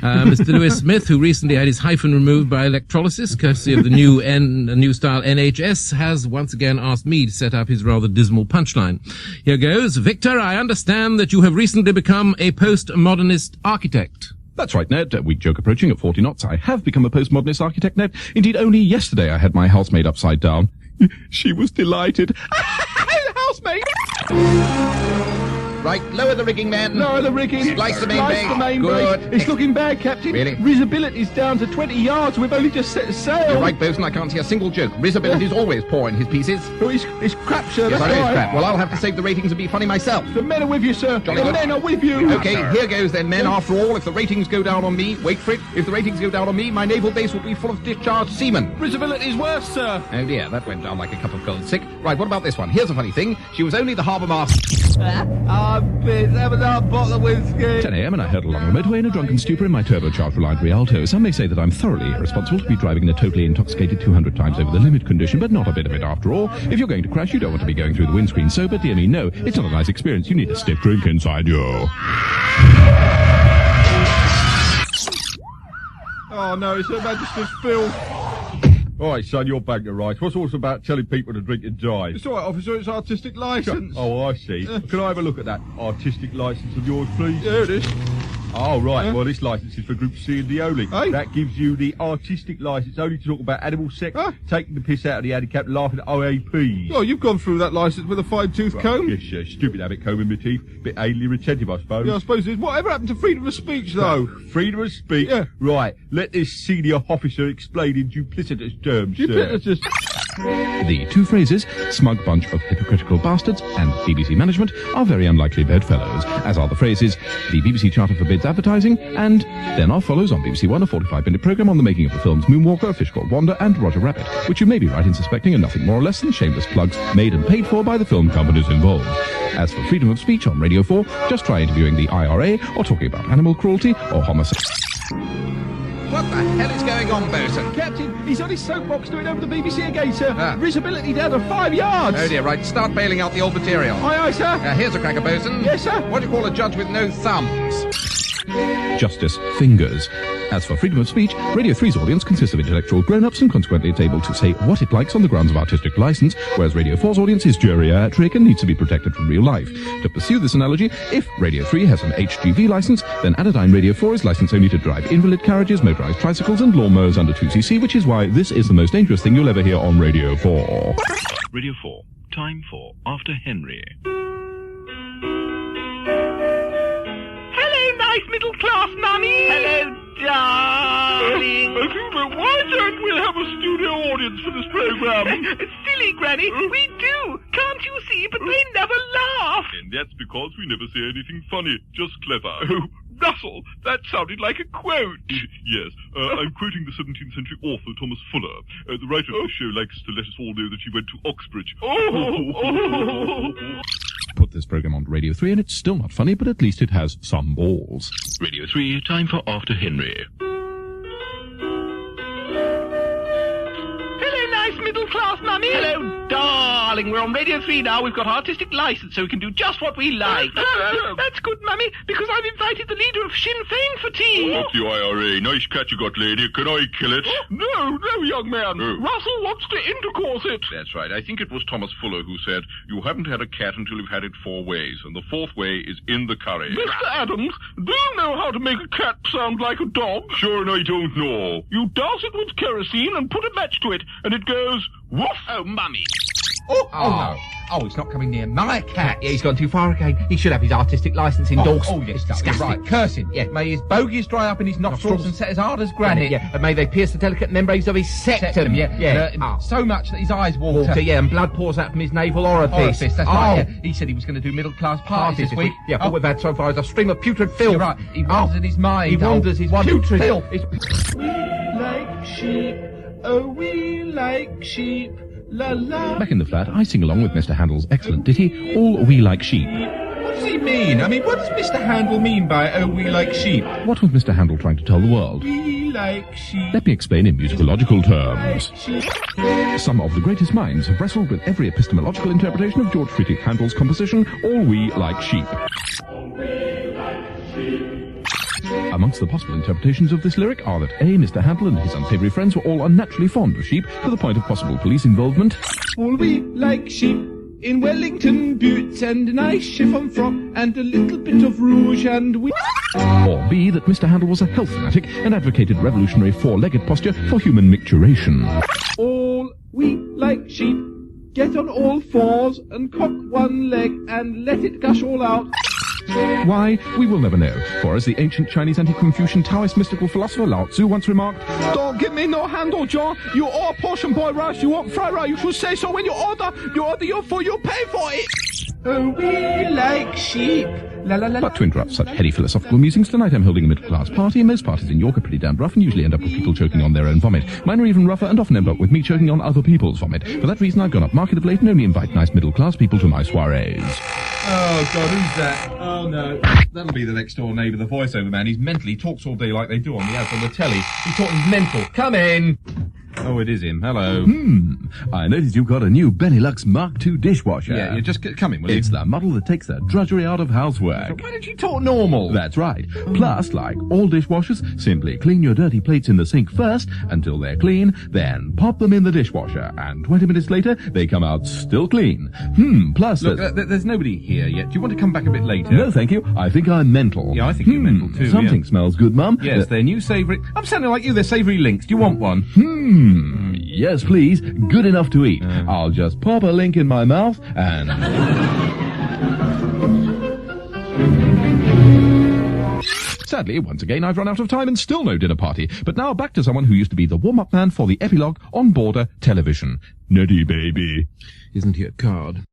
Mr. Lewis Smith, who recently had his hyphen removed by electrolysis, courtesy of the new style NHS, has once again asked me to set up his rather dismal punchline. Here goes. Victor, I understand that you have recently become a postmodernist architect. That's right, Ned. A weak joke approaching at 40 knots. I have become a postmodernist architect, Ned. Indeed, only yesterday I had my house made upside down. She was delighted. Housemate! Right, lower the rigging, men. Lower the rigging. Splice the main Good. It's looking bad, Captain. Really? Visibility's down to 20 yards. We've only just set sail. You're right, Bosun. I can't see a single joke. Visibility's always poor in his pieces. Oh, it's crap, sir. Yes, That's I know it's right. crap. Well, I'll have to save the ratings and be funny myself. The men are with you, sir. Jolly the good. men are with you. Okay, here goes then, men. After all, if the ratings go down on me, wait for it. If the ratings go down on me, my naval base will be full of discharged seamen. Visibility's worse, sir. Oh dear, that went down like a cup of cold sick. Right, what about this one? Here's a funny thing. She was only the harbour master. Have another bottle of whiskey. 10 a.m. and I hurtled along the motorway in a drunken stupor in my turbocharged Reliant Rialto. Some may say that I'm thoroughly irresponsible to be driving in a totally intoxicated 200 times over the limit condition, but not a bit of it after all. If you're going to crash, you don't want to be going through the windscreen sober. Dear me, no. It's not a nice experience. You need a stiff drink inside you. Oh, no, it's Her Majesty's Phil. All right, son, you're back to rights. What's all this about telling people to drink and drive? It's all right, officer. It's artistic licence. Oh, I see. Can I have a look at that artistic licence of yours, please? There it is. Oh, right. Well, this licence is for Group C and D only. Hey? That gives you the artistic licence only to talk about animal sex, taking the piss out of the handicapped, laughing at OAPs. Oh, you've gone through that licence with a fine-tooth comb. Yes, stupid habit, comb in my teeth. Bit anally retentive, I suppose. Yeah, I suppose it is. Whatever happened to freedom of speech, though? Freedom of speech? Yeah. Right. Let this senior officer explain in duplicitous terms, sir. Duplicitous. The two phrases, smug bunch of hypocritical bastards and BBC management, are very unlikely bedfellows, as are the phrases, the BBC Charter forbids advertising, and then follows on BBC One a 45-minute programme on the making of the films Moonwalker, A Fish Called Wanda, and Roger Rabbit, which you may be right in suspecting are nothing more or less than shameless plugs made and paid for by the film companies involved. As for freedom of speech on Radio 4, just try interviewing the IRA, or talking about animal cruelty, or homicide. What the hell is going on, Bosun? Captain, he's on his soapbox doing over the BBC again, sir. Ah. Visibility down to 5 yards. Oh dear, right, start bailing out the old material. Aye, sir. Here's a cracker, Bosun. Yes, sir. What do you call a judge with no thumbs? Justice fingers. As for freedom of speech, Radio 3's audience consists of intellectual grown-ups and consequently it's able to say what it likes on the grounds of artistic license, whereas Radio 4's audience is geriatric and needs to be protected from real life. To pursue this analogy, if Radio 3 has an HGV license, then Anodyne Radio 4 is licensed only to drive invalid carriages, motorised tricycles and lawnmowers under 2cc, which is why this is the most dangerous thing you'll ever hear on Radio 4. Radio 4, time for After Henry. Hello, nice middle-class mummy. Hello, darling. I think that why don't we have a studio audience for this programme? Silly, Granny. We do. Can't you see? But they never laugh. And that's because we never say anything funny, just clever. Oh, Russell, that sounded like a quote. Yes, I'm quoting the 17th century author Thomas Fuller. The writer of the show likes to let us all know that he went to Oxbridge. Put this program on Radio 3 and it's still not funny, but at least it has some balls. Radio 3, time for After Henry. Hello, nice middle-class mummy. Hello, darling. We're on Radio 3 now. We've got artistic license, so we can do just what we like. That's good, mummy, because I've invited the leader of Sinn Féin for tea. Not the IRA. Nice cat you got, lady. Can I kill it? No, young man. Oh. Russell wants to intercourse it. That's right. I think it was Thomas Fuller who said, you haven't had a cat until you've had it 4 ways, and the 4th way is in the curry. Mr. Adams, do you know how to make a cat sound like a dog? Sure, and I don't know. You douse it with kerosene and put a match to it, and it goes, woof. Oh, mummy. Oh, no. Oh, he's not coming near my cat. Yeah, he's gone too far again. He should have his artistic licence endorsed. Oh, yes, disgusting. Right, curse him. Yeah, may his bogies dry up in his nostrils and set as hard as granite. Yeah, and may they pierce the delicate membranes of his septum. Yeah. So much that his eyes water. Yeah, and blood pours out from his navel orifice. That's right. Yeah. He said he was going to do middle-class parties this week. Yeah, all we've had so far is a stream of putrid filth. You're right. He wanders in his mind. He wanders his putrid filth. We like sheep. Oh, we like sheep. La la. Back in the flat, I sing along with Mr. Handel's excellent ditty, All We Like Sheep. What does he mean? I mean, what does Mr. Handel mean by "Oh, we like sheep"? What was Mr. Handel trying to tell the world? We like sheep. Let me explain in musicological terms. Some of the greatest minds have wrestled with every epistemological interpretation of George Friedrich Handel's composition, All We Like Sheep. All we like sheep. Amongst the possible interpretations of this lyric are that A, Mr. Handel and his unsavoury friends were all unnaturally fond of sheep to the point of possible police involvement. All we like sheep in Wellington boots and a nice chiffon frock and a little bit of rouge and we... Or B, that Mr. Handel was a health fanatic and advocated revolutionary four-legged posture for human micturation. All we like sheep get on all fours and cock one leg and let it gush all out. Why, we will never know, for as the ancient Chinese anti-Confucian Taoist mystical philosopher Lao Tzu once remarked, Don't give me no handle, John. You are portion boy rice, you want fried rice. You should say so when you order. You order your food, you pay for it. Oh, we like sheep. La la la. But to interrupt such heady philosophical musings, tonight I'm holding a middle-class party, and most parties in York are pretty damned rough and usually end up with people choking on their own vomit. Mine are even rougher and often end up with me choking on other people's vomit. For that reason, I've gone up market of late and only invite nice middle-class people to my soirees. Oh, God, who's that? Oh, no. That'll be the next-door neighbour, the voiceover man. He's mental. He talks all day like they do on the ads on the telly. He's talking mental. Come in. Oh, it is him. Hello. I noticed you've got a new Benelux Mark II dishwasher. Yeah, you just come in, will you? It's the model that takes the drudgery out of housework. Why don't you talk normal? That's right. Plus, like all dishwashers, simply clean your dirty plates in the sink first until they're clean, then pop them in the dishwasher, and 20 minutes later, they come out still clean. Plus... Look, there's nobody here yet. Do you want to come back a bit later? No, thank you. I think I'm mental. Yeah, I think you're mental too. Something smells good, Mum. Yes, they're new savoury... I'm sounding like you. They're savoury links. Do you want one? Yes, please. Good enough to eat. I'll just pop a link in my mouth and... Sadly, once again, I've run out of time and still no dinner party. But now back to someone who used to be the warm-up man for the epilogue on Border Television. Neddy baby. Isn't he a card?